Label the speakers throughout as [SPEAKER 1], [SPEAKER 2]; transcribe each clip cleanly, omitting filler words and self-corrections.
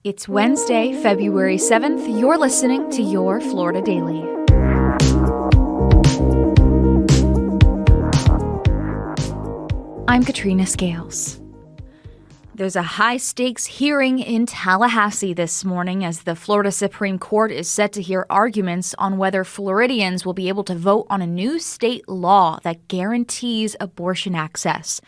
[SPEAKER 1] It's Wednesday, February 7th. You're listening to Your Florida Daily. I'm Katrina Scales. There's a high-stakes hearing in Tallahassee this morning as the Florida Supreme Court is set to hear arguments on whether Floridians will be able to vote on a new state law that guarantees abortion access.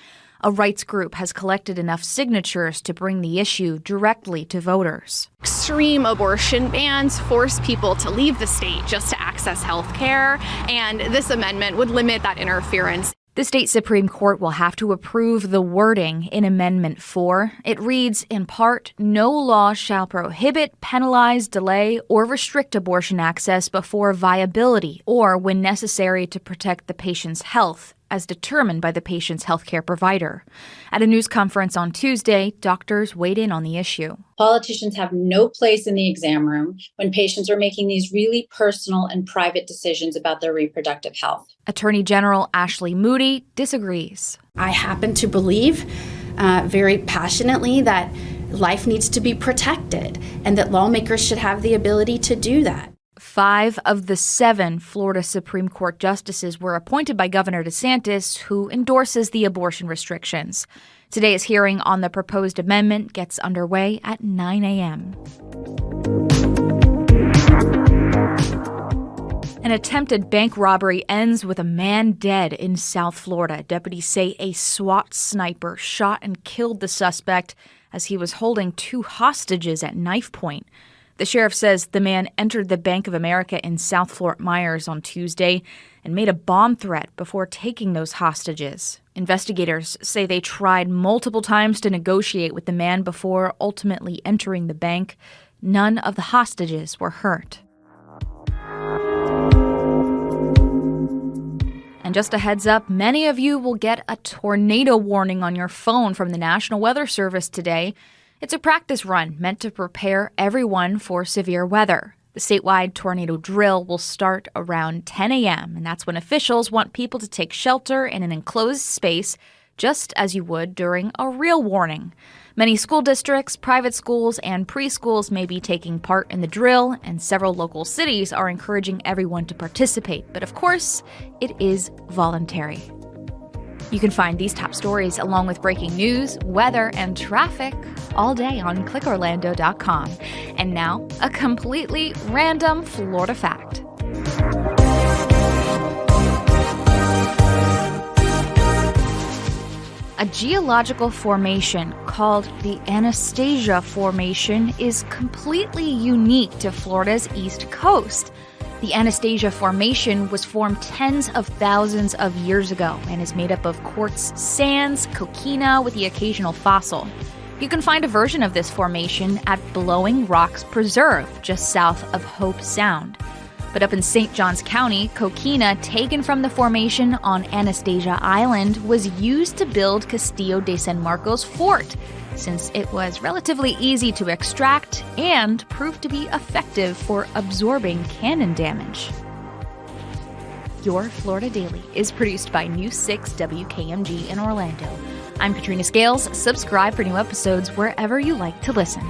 [SPEAKER 1] A rights group has collected enough signatures to bring the issue directly to voters.
[SPEAKER 2] Extreme abortion bans force people to leave the state just to access health care, and this amendment would limit that interference.
[SPEAKER 1] The state Supreme Court will have to approve the wording in Amendment 4. It reads, in part, no law shall prohibit, penalize, delay, or restrict abortion access before viability or when necessary to protect the patient's health, as determined by the patient's healthcare provider. At a news conference on Tuesday, doctors weighed in on the issue.
[SPEAKER 3] Politicians have no place in the exam room when patients are making these really personal and private decisions about their reproductive health.
[SPEAKER 1] Attorney General Ashley Moody disagrees.
[SPEAKER 4] I happen to believe very passionately that life needs to be protected and that lawmakers should have the ability to do that.
[SPEAKER 1] 5 of the 7 Florida Supreme Court justices were appointed by Governor DeSantis, who endorses the abortion restrictions. Today's hearing on the proposed amendment gets underway at 9 a.m. An attempted bank robbery ends with a man dead in South Florida. Deputies say a SWAT sniper shot and killed the suspect as he was holding 2 hostages at knife point. The sheriff says the man entered the Bank of America in South Fort Myers on Tuesday and made a bomb threat before taking those hostages. Investigators say they tried multiple times to negotiate with the man before ultimately entering the bank. None of the hostages were hurt. And just a heads up, many of you will get a tornado warning on your phone from the National Weather Service today. It's a practice run meant to prepare everyone for severe weather. The statewide tornado drill will start around 10 a.m., and that's when officials want people to take shelter in an enclosed space, just as you would during a real warning. Many school districts, private schools, and preschools may be taking part in the drill, and several local cities are encouraging everyone to participate. But of course, it is voluntary. You can find these top stories along with breaking news, weather, and traffic all day on clickorlando.com. And now, a completely random Florida fact. A geological formation called the Anastasia Formation is completely unique to Florida's east coast. The Anastasia Formation was formed tens of thousands of years ago and is made up of quartz sands, coquina with the occasional fossil. You can find a version of this formation at Blowing Rocks Preserve, just south of Hope Sound. But up in St. Johns County, coquina taken from the formation on Anastasia Island was used to build Castillo de San Marcos Fort, since it was relatively easy to extract and proved to be effective for absorbing cannon damage. Your Florida Daily is produced by News 6 WKMG in Orlando. I'm Katrina Scales. Subscribe for new episodes wherever you like to listen.